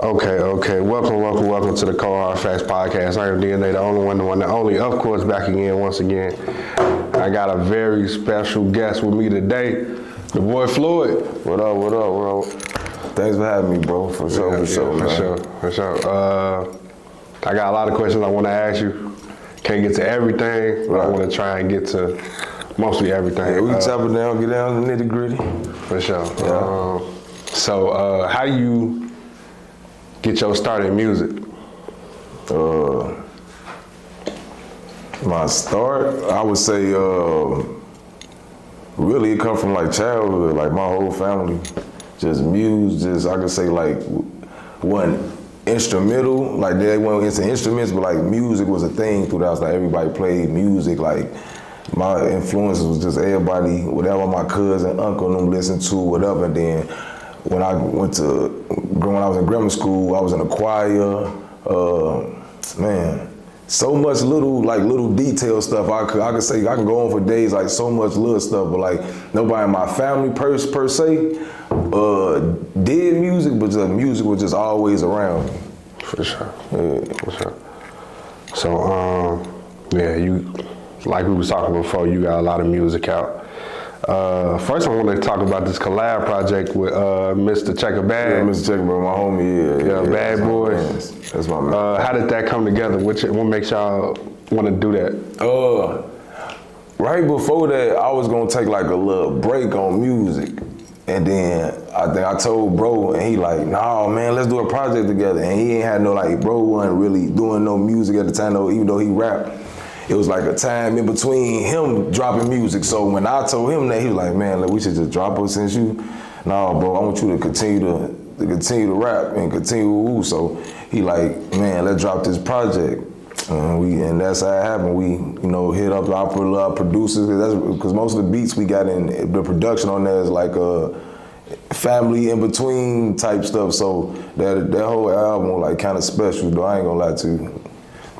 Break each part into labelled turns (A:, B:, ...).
A: Okay. Welcome to the Cold Hard Facts Podcast. I am DNA, the only one, the only. Of course, back again, once again. I got a very special guest with me today, the Boy Floyd.
B: What up? Thanks for having me, bro. For sure.
A: I got a lot of questions I want to ask you. Can't get to everything, but I want to try and get to mostly everything.
B: Yeah, we can chop it down, get down to the nitty gritty.
A: For sure.
B: Yeah.
A: So how do you get your start in music?
B: My start, I would say, really it come from like childhood, like my whole family, just I could say like one instrumental, like they weren't into instruments, but like music was a thing through the house. Like everybody played music, like my influences was just everybody, whatever my cousin, uncle, and them listened to, whatever. And then when I was in grammar school, I was in a choir. So much little detail stuff. I could say I can go on for days, like so much little stuff. But like nobody in my family per se did music, but the music was just always around me.
A: For sure. Yeah, for sure. So you, like we was talking before, you got a lot of music out. First, I want to talk about this collab project with Mr. Checker Bad.
B: Yeah, Mr. Checker Bad, my homie.
A: Yeah, Bad Boys.
B: That's my man.
A: How did that come together? What makes y'all want to do that?
B: Right before that, I was gonna take like a little break on music, and then I think I told bro, and he like, nah, man, let's do a project together. And he ain't had no bro wasn't really doing no music at the time, though, even though he rapped. It was like a time in between him dropping music. So when I told him that, he was like, man, we should just drop it since you. Nah, bro, I want you to continue to rap and continue. So he like, man, let's drop this project. And that's how it happened. We, hit up our producers, because most of the beats we got in the production on there is like a family in between type stuff. So that whole album was like kind of special, though. I ain't gonna lie to you.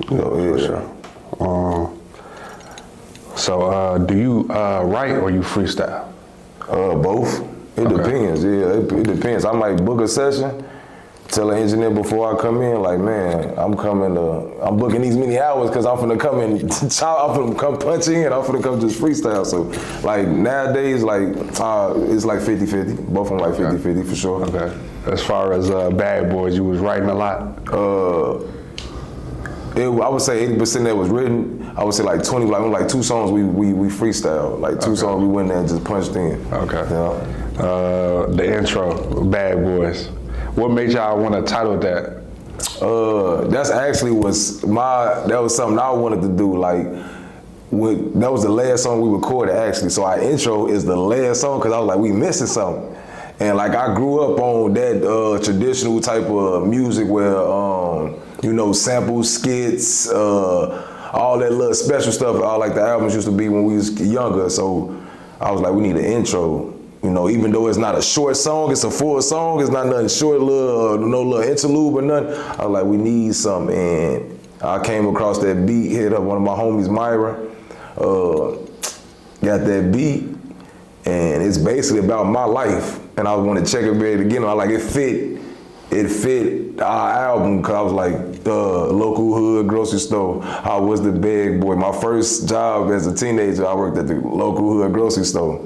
A: For sure. So do you write or you freestyle?
B: Both. It depends. Yeah, it depends. I might book a session, tell an engineer before I come in, like, man, I'm booking these many hours because I'm finna come in, I'm finna come punch in, I'm finna come just freestyle. So, like, nowadays, it's like 50-50. Both of them like 50-50 for sure.
A: Okay. As far as Bad Boys, you was writing a lot?
B: I would say 80% that was written. I would say like 20, like 2 songs we freestyle. Like 2 songs we went there and just punched in.
A: Okay.
B: Yeah.
A: The intro, Bad Boys. What made y'all want to title that?
B: That's actually that was something I wanted to do. That was the last song we recorded actually. So our intro is the last song because I was like, we missing something. And like I grew up on that traditional type of music where samples, skits, all that little special stuff, all like the albums used to be when we was younger. So I was like, we need an intro. Even though it's not a short song, it's a full song. It's not nothing short, no little interlude or nothing. I was like, we need something. And I came across that beat, hit up one of my homies, Myra, got that beat, and it's basically about my life. And I want to check it back again. I like it fit our album because I was like the local hood grocery store. I was the bag boy. My first job as a teenager, I worked at the local hood grocery store.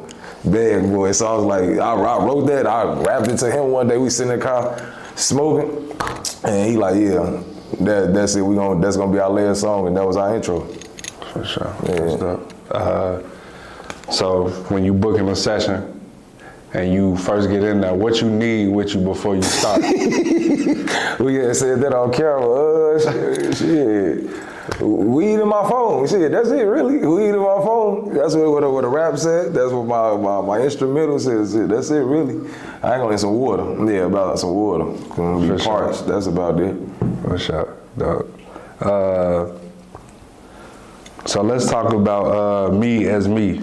B: Bag boy. So I was like, I wrote that, I rapped it to him one day. We sitting in the car smoking, and he like, yeah, that's it. That's gonna be our last song, and that was our intro.
A: For sure.
B: Yeah.
A: So when you book in a session and you first get in there, what you need with you before you start?
B: We said that on camera. Shit. Weed in my phone. Shit, that's it, really. Weed in my phone. That's what the rap said. That's what my instrumental says. That's it, really. I ain't gonna need some water. Yeah, about some water. Gonna be parched. Sure. That's about it.
A: For sure. So let's talk about Me as Me,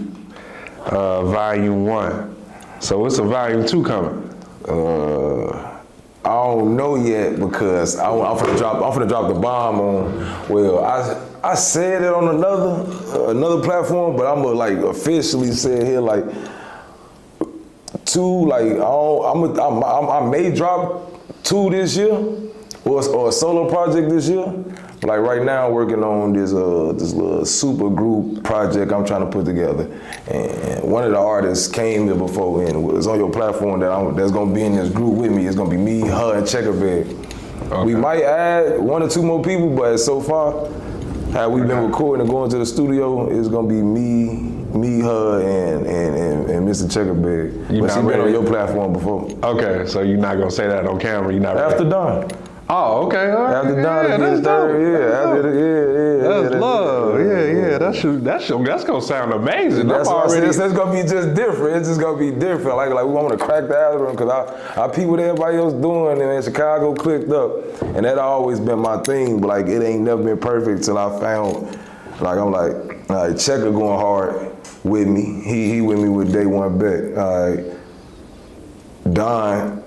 A: Volume 1. So what's a Volume 2 coming?
B: I don't know yet because I'm finna drop the bomb on. Well, I said it on another platform, but I'm gonna officially say it here 2. I may drop 2 this year. or a solo project this year. Like right now, I'm working on this little super group project I'm trying to put together. And one of the artists came here before and was on your platform that's gonna be in this group with me. It's gonna be me, her, and Checkerbag. Okay. We might add 1 or 2 more people, but so far, how we've been recording and going to the studio, it's gonna be me, her, and Mr. Checkerbag. But she been on your platform before.
A: Okay, so you're not gonna say that on camera. You're not
B: after Don.
A: Oh, okay. All right.
B: After Don,
A: that's dope.
B: That's
A: love. Yeah. That's gonna sound amazing.
B: That's gonna be just different. It's just gonna be different. Like we want to crack the algorithm because I peep what everybody else doing, and then Chicago clicked up, and that always been my thing. But like it ain't never been perfect till I found. Like I'm like, Checker going hard with me. He with me with Day One Bet. Don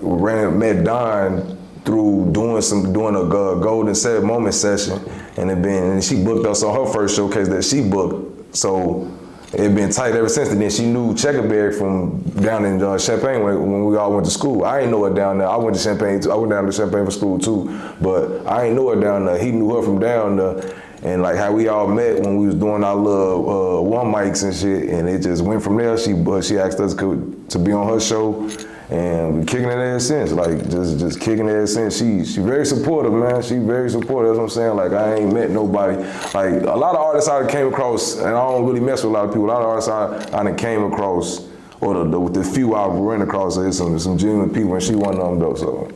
B: met Don through doing a Golden Set Moment session, and she booked us on her first showcase that she booked. So it been tight ever since. And then she knew Checkerberry from down in Champaign when we all went to school. I ain't know her down there. I went to Champaign too. I went down to Champaign for school too, but I ain't know her down there. He knew her from down there. And like how we all met when we was doing our little one mics and shit, and it just went from there. She asked us to be on her show. And we kicking it ever since, like just kicking it ever since. She very supportive, man. She very supportive. That's what I'm saying. Like I ain't met nobody. Like a lot of artists I came across, and I don't really mess with a lot of people. A lot of artists I done came across, or the few I ran across, there's some genuine people, and she one of them though. So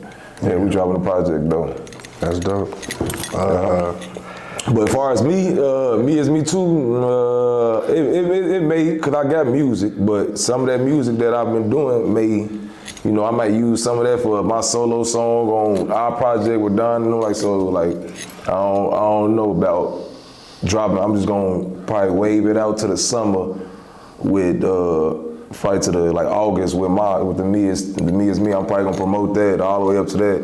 B: yeah, we dropping the project though.
A: That's dope.
B: But as far as me is me too. It may, cause I got music, but some of that music that I've been doing may. You know, I might use some of that for my solo song on our project with Don. You know, like so, like I don't know about dropping. I'm just gonna probably wave it out to the summer with probably to the like August with the Me Is Me. I'm probably gonna promote that all the way up to that,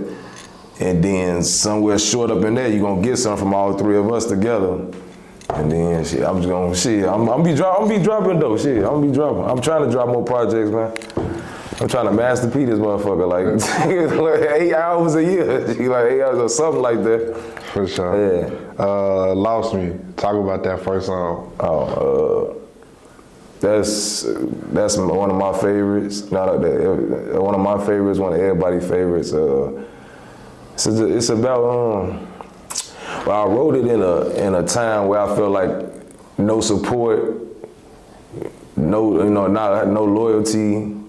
B: and then somewhere short up in there, you're gonna get something from all 3 of us together. And then shit, I'm just gonna I'm be dropping though. Shit, I'm trying to drop more projects, man. I'm trying to Master P this motherfucker, like 8 hours a year, like 8 hours or something like that.
A: For sure. Yeah. Lost Me. Talk about that first song.
B: That's one of my favorites. Not that one of my favorites, one of everybody's favorites. It's about I wrote it in a time where I felt like no support, no loyalty.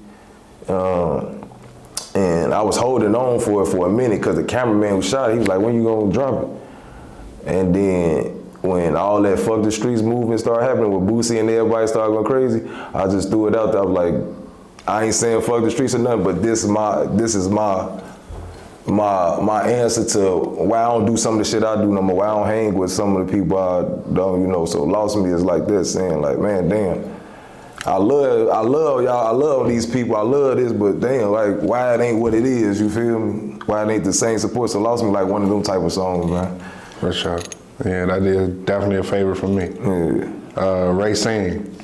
B: And I was holding on for it for a minute because the cameraman who shot it, he was like, when you gonna drop it? And then when all that fuck the streets movement started happening with Boosie and everybody started going crazy, I just threw it out there. I was like, I ain't saying fuck the streets or nothing, but this is my answer to why I don't do some of the shit I do no more, why I don't hang with some of the people I don't, you know. So Lost Me is like this, saying like, man, damn. I love y'all, I love these people, I love this, but damn, like, why it ain't what it is, you feel me? Why it ain't the same support? So Lost Me like one of them type of songs, man.
A: For sure. Yeah, that is definitely a favorite for me.
B: Yeah.
A: Racine.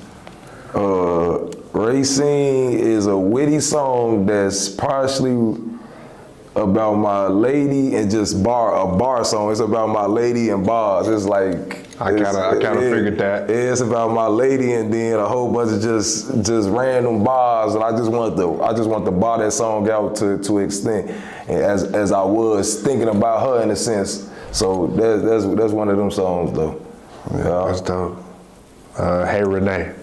B: Racine is a witty song that's partially about my lady and just a bar song. It's about my lady and bars. It's like
A: I kind of figured that.
B: It's about my lady and then a whole bunch of just random bars, and I just want to bar that song out to extent, as I was thinking about her in a sense. So that's one of them songs though.
A: Yeah, that's dope. Hey Renee.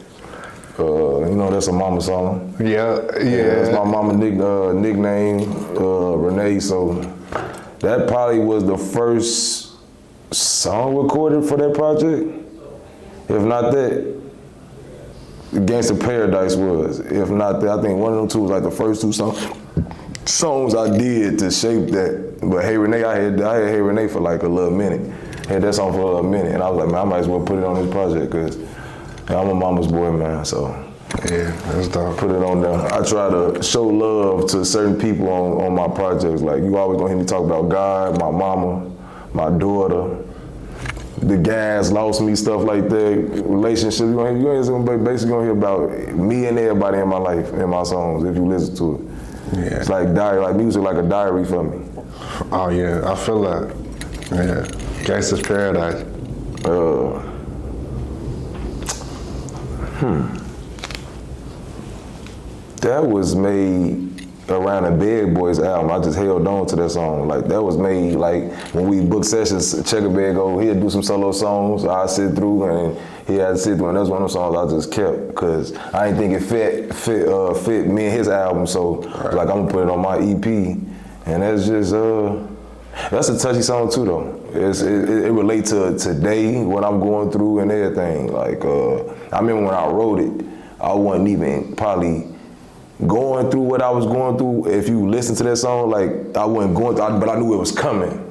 B: You know, that's a mama song.
A: Yeah.
B: That's my mama nickname, Renee. So that probably was the first song recorded for that project. If not that, Gangsta Paradise was. If not that, I think one of them two was like the first 2 songs I did to shape that. But Hey Renee, I had Hey Renee for like a little minute. I had that song for a little minute, and I was like, man, I might as well put it on this project because I'm a mama's boy, man, so.
A: Yeah, that's dope.
B: Put it on there. I try to show love to certain people on my projects. Like, you always gonna hear me talk about God, my mama, my daughter, the guys, Lost Me, stuff like that, relationships. You're basically gonna hear about me and everybody in my life, in my songs, if you listen to it. Yeah. It's like diary, like music like a diary for me.
A: Oh yeah, I feel that. Yeah, Gangsta's Paradise.
B: That was made around the Big Boys album. I just held on to that song. Like that was made like when we booked sessions, Checker Bag go, he'd do some solo songs, I'd sit through and he had to sit through, and that's one of the songs I just kept because I didn't think it fit me and his album, so like I'm gonna put it on my EP. And that's just that's a touchy song too though. It relates to today, what I'm going through and everything. Like I remember when I wrote it, I wasn't even probably going through what I was going through. If you listen to that song, like I wasn't going through, but I knew it was coming.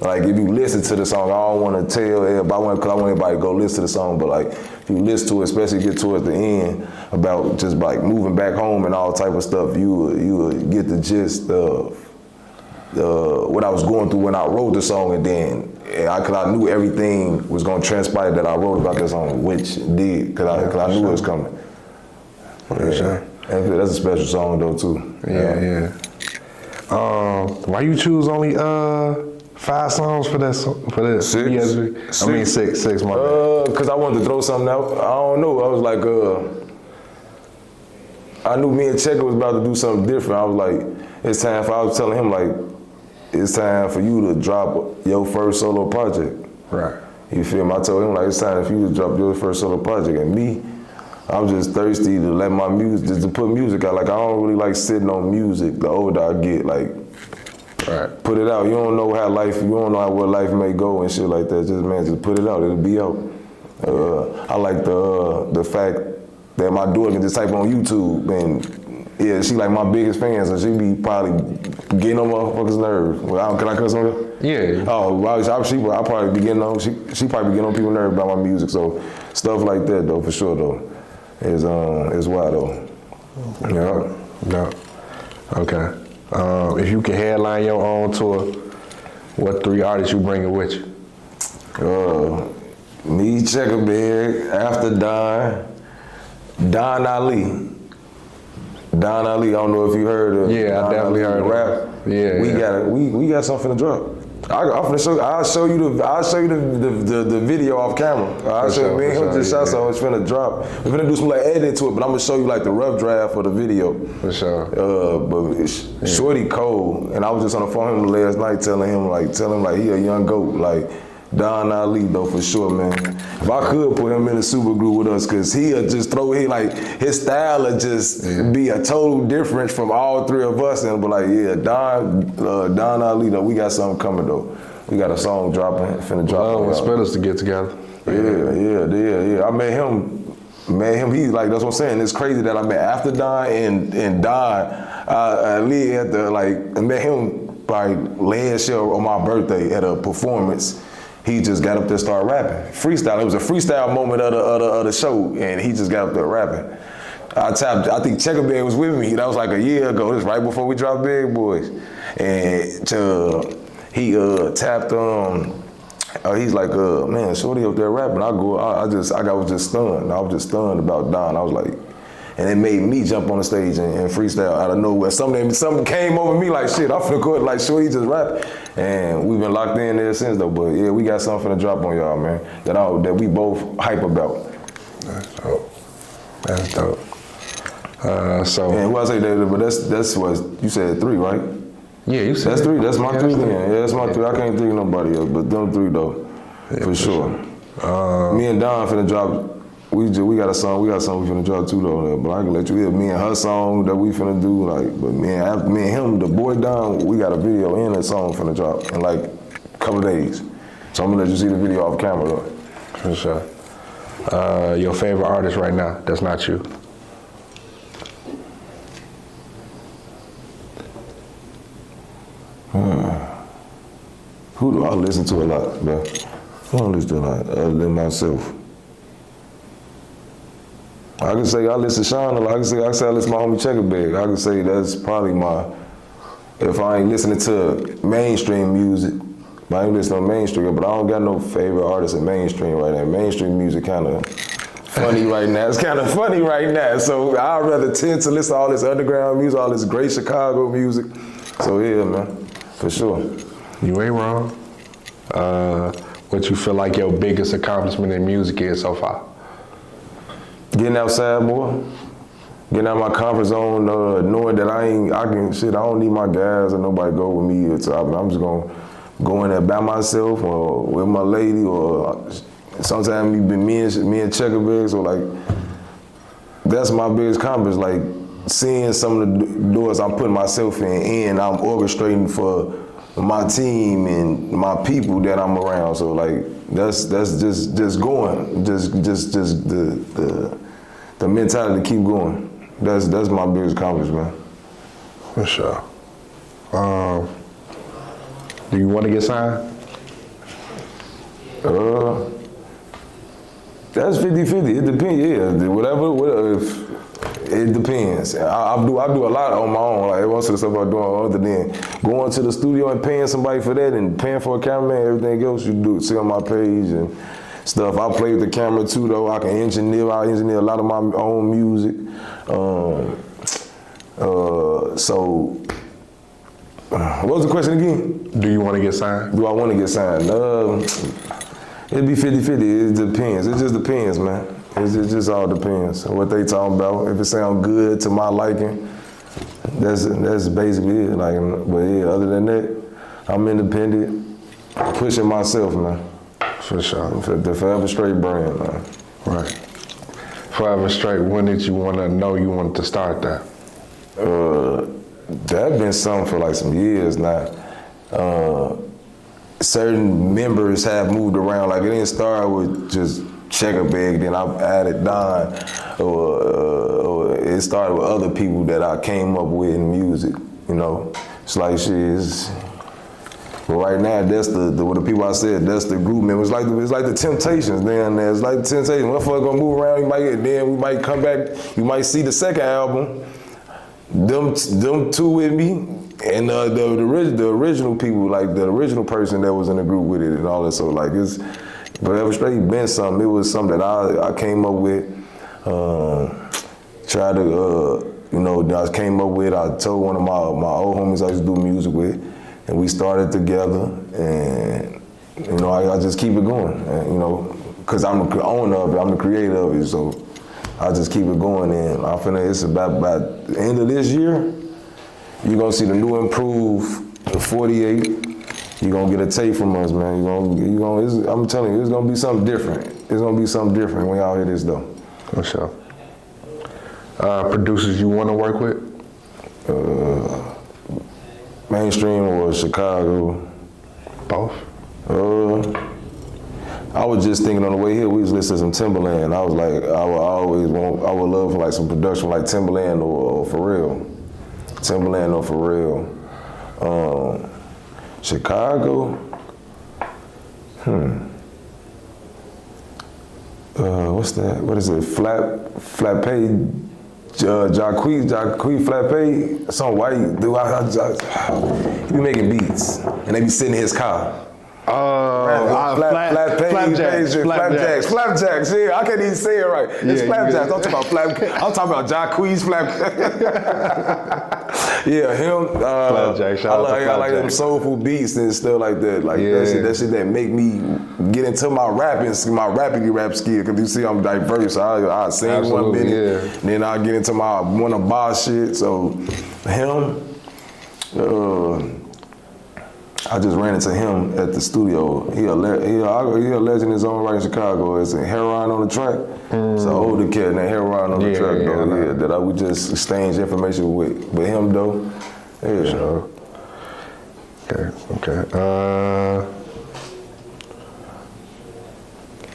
B: Like if you listen to the song, I don't want to tell everybody, because I want everybody to go listen to the song, but like if you listen to it, especially get towards the end about just like moving back home and all type of stuff, you would get the gist of what I was going through when I wrote the song, and then because I knew everything was going to transpire that I wrote about that song, which it did, because I knew it was coming.
A: Sure.
B: That's a special song though too.
A: Yeah. Why you choose only 5 songs for that? For that?
B: Six.
A: I mean six. My bad.
B: Because I wanted to throw something out. I don't know. I was like, I knew me and Checker was about to do something different. I was like, it's time for. I was telling him like, it's time for you to drop your first solo project.
A: Right.
B: You feel me? I told him like, it's time for you to drop your first solo project, and me, I'm just thirsty to let my music, just to put music out. Like I don't really like sitting on music. The older I get, like, put it out. You don't know how life, you don't know where life may go and shit like that. Just put it out. It'll be out. I like the fact that my daughter can just type on YouTube, and yeah, she like my biggest fan, so she be probably getting on motherfuckers' nerves. Can I cuss on her?
A: Yeah.
B: Oh, well, I probably be getting on. She probably be getting on people's nerves about my music. So stuff like that though, for sure though. Is why though.
A: Yeah. Okay. If you could headline your own tour, what 3 artists you bringing with you?
B: Me, Checker Bag, After Don Ali. Don Ali, I don't know if you heard of.
A: Yeah, I definitely heard
B: rap.
A: Yeah.
B: We got something to drop. I'll show you the video off camera. I'll show you, me and him just shot something. It's finna drop. We're finna do some like editing to it, but I'm gonna show you like the rough draft for the video.
A: For sure.
B: But it's Shorty cold, and I was just on the phone with him last night telling him like he a young goat, like Don Ali though for sure, man. If I could put him in a super group with us, cause he'll just his style will just be a total difference from all 3 of us, and but like Don Ali though, we got something coming though. We got a song dropping, finna drop.
A: With Spinners to get together.
B: Yeah. I met him. He's like, that's what I'm saying. It's crazy that I met After Don and Don. Lee at the I met him by last year on my birthday at a performance. He just got up there and started rapping. Freestyle. It was a freestyle moment of the show, and he just got up there rapping. I think Checker Bag was with me. That was like a year ago. This was right before we dropped Big Boys. And he tapped he's like, man, Shorty up there rapping. I was just stunned. I was just stunned about Don. I was like, and it made me jump on the stage and freestyle out of nowhere. Something came over me like, shit, I'm finna go like Shorty just rapping. And we've been locked in there since though. But yeah, we got something to drop on y'all, man. That we both hype about.
A: That's dope.
B: And what I say that, but that's what you said 3, right?
A: Yeah, you said
B: that's 3. That's my 3 then. Yeah, that's my 3. I can't think of nobody else, but them 3 though, for sure. Me and Don finna drop. We got a song. We finna drop too though. But I can let you hear me and her song that we finna do. But me and him, the boy Don, we got a video and a song finna drop in like a couple days. So I'm gonna let you see the video off camera though.
A: For sure. Your favorite artist right now? That's not you.
B: Who do I listen to a lot, bro? I don't listen to a lot other than myself. I can say I listen to Sean a lot. I can say I listen to my homie Checker Bag. I can say that's probably if I ain't listening to mainstream music, I ain't listening to mainstream, but I don't got no favorite artist in mainstream right now. Mainstream music kind of funny right now. It's kind of funny right now. So I'd rather tend to listen to all this underground music, all this great Chicago music. So yeah, man. for sure.
A: You ain't wrong. What you feel like your biggest accomplishment in music is so far?
B: Getting outside more, getting out of my comfort zone, knowing that I don't need my guys or nobody go with me. I'm just gonna go in there by myself or with my lady, or sometimes me and Checkerberg. So like, that's my biggest accomplishment. Like seeing some of the doors I'm putting myself in, I'm orchestrating for my team and my people that I'm around. So like that's just going, just the mentality to keep going. That's my biggest accomplishment.
A: For sure. Do you want to get signed?
B: That's 50-50. It depends. Yeah, whatever. It depends. I do a lot on my own. Like most of the stuff I'm doing, other than going to the studio and paying somebody for that and paying for a cameraman, everything else you do, see on my page and stuff. I play with the camera too, though. I engineer a lot of my own music. So, what was the question again?
A: Do you want to get signed?
B: Do I want to get signed? It'd be 50-50. It depends. It just depends, man. It just all depends on what they talking about. If it sounds good to my liking, that's basically it. Like, but yeah, other than that, I'm independent, pushing myself, man.
A: For sure.
B: The Forever Straight brand, man.
A: Right. Forever Straight. When did you want to know you wanted to start that?
B: That been something for like some years now. Certain members have moved around. Like it didn't start with just Checkerbeg, then I added Don, or it started with other people that I came up with in music. You know, it's like but right now, that's the people I said. That's the group members. It's like the Temptations down there. It's like the Temptations. Motherfucker gonna move around. Then we might come back. You might see the second album. Them two with me, and the original people, like the original person that was in the group with it and all that. So like it's Forever Straight been something. It was something that I came up with. Tried to I came up with. I told one of my old homies I used to do music with, and we started together. And I just keep it going. And, because I'm the owner of it. I'm the creator of it. So I just keep it going, and it's about the end of this year, you're gonna see the new improved 48. You're gonna get a tape from us, man. I'm telling you, it's gonna be something different. It's gonna be something different when y'all hear this, though.
A: For sure. Producers you wanna work with?
B: Mainstream or Chicago?
A: Both.
B: I was just thinking on the way here, we was listening to some Timberland. I was like, I would love for like some production like Timberland or Pharrell. Timberland or Pharrell. Chicago. What's that? What is it? Flat Pay. Jacquees Flat Pay. Some white dude. He be making beats, and they be sitting in his car. Flapjacks. Yeah, I can't even say it right. It's flapjacks. I'm talking about I'm talking about Jacquees Yeah, him.
A: Flapjack.
B: I like them soulful beats and stuff like that. Like that shit that make me get into my rap skill. Cause you see, I'm diverse. I sing
A: Absolutely,
B: 1 minute, then I get into my wanna buy shit. So him. I just ran into him at the studio. He a legend in his own right in Chicago. It's a Heron on the track. It's an older kid named Heron on the track, though. That I would just exchange information with. But him, though,
A: Sure. Okay.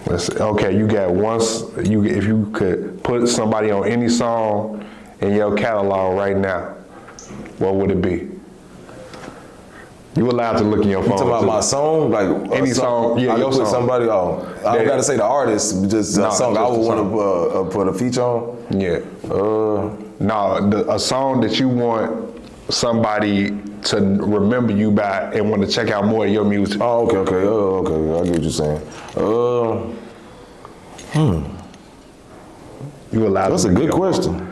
A: Let's see. Okay, you got if you could put somebody on any song in your catalog right now, what would it be? You allowed to look in your phone.
B: You talking about my song? Like
A: any song? Yeah, your song.
B: Somebody on. I don't gotta say the artist, just a song I would want to put a feature on.
A: Yeah. A song that you want somebody to remember you by and want to check out more of your music.
B: Oh, okay. I get what you're saying.
A: You allowed.
B: That's a good question.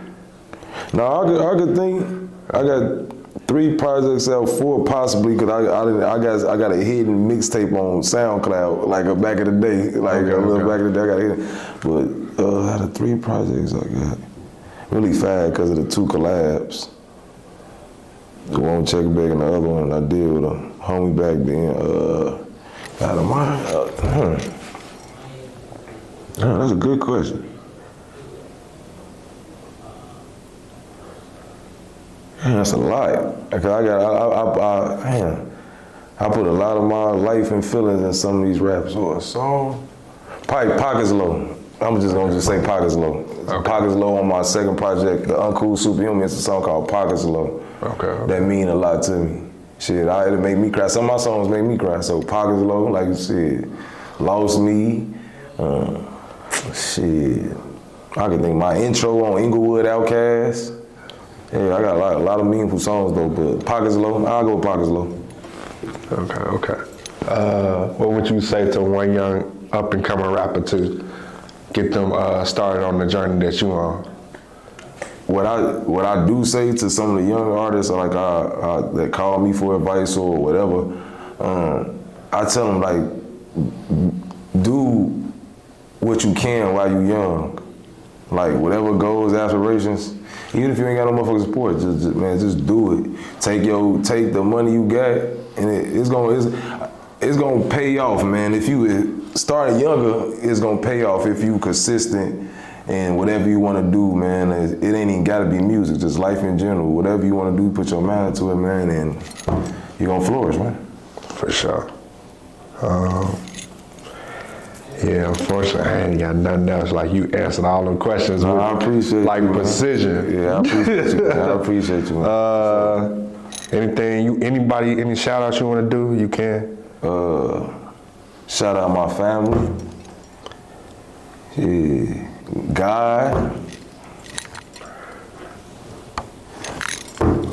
B: No, I could think. I got 3 projects out, 4 possibly, cause I got a hidden mixtape on SoundCloud, like back in the day, like a little back in the day, I got hidden. But out of 3 projects I got, really fast because of the 2 collabs. The one with Check Bag and the other one I did with a homie back then. Out of mine, that's a good question. Man, that's a lot. Cause I put a lot of my life and feelings in some of these raps. Or a song, probably Pockets Low. I'm just gonna say Pockets Low. Okay. Pockets Low on my second project, the Uncool Superhuman. It's a song called Pockets Low. Okay. That mean a lot to me. Shit, it'll make me cry. Some of my songs make me cry. So Pockets Low, like you said, Lost Me. Shit, I can think my intro on Inglewood Outkast. Yeah, I got a lot of meaningful songs though, but Pockets Low, I'll go Pockets Low.
A: Okay. What would you say to one young up and coming rapper to get them started on the journey that you on?
B: What I do say to some of the young artists, like that call me for advice or whatever, I tell them like, do what you can while you young. Like whatever goals, aspirations, even if you ain't got no motherfucking support, just do it. Take the money you got, and it's gonna pay off, man. If you start younger, it's gonna pay off if you consistent and whatever you want to do, man. It ain't even gotta be music, just life in general. Whatever you want to do, put your mind to it, man, and you're gonna flourish, man.
A: For sure. Yeah, unfortunately, I ain't got nothing else. Like, you answered all them questions with,
B: I appreciate
A: like,
B: you,
A: precision.
B: Yeah, I appreciate you, man. I appreciate you, man.
A: Any shout outs you want to do, you can.
B: Shout out my family. Yeah, God.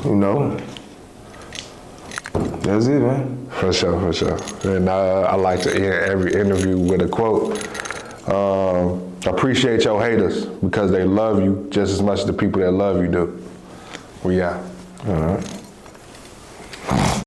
B: You know, that's it, man.
A: For sure. And I like to end every interview with a quote. Appreciate your haters because they love you just as much as the people that love you do. We out.
B: All right.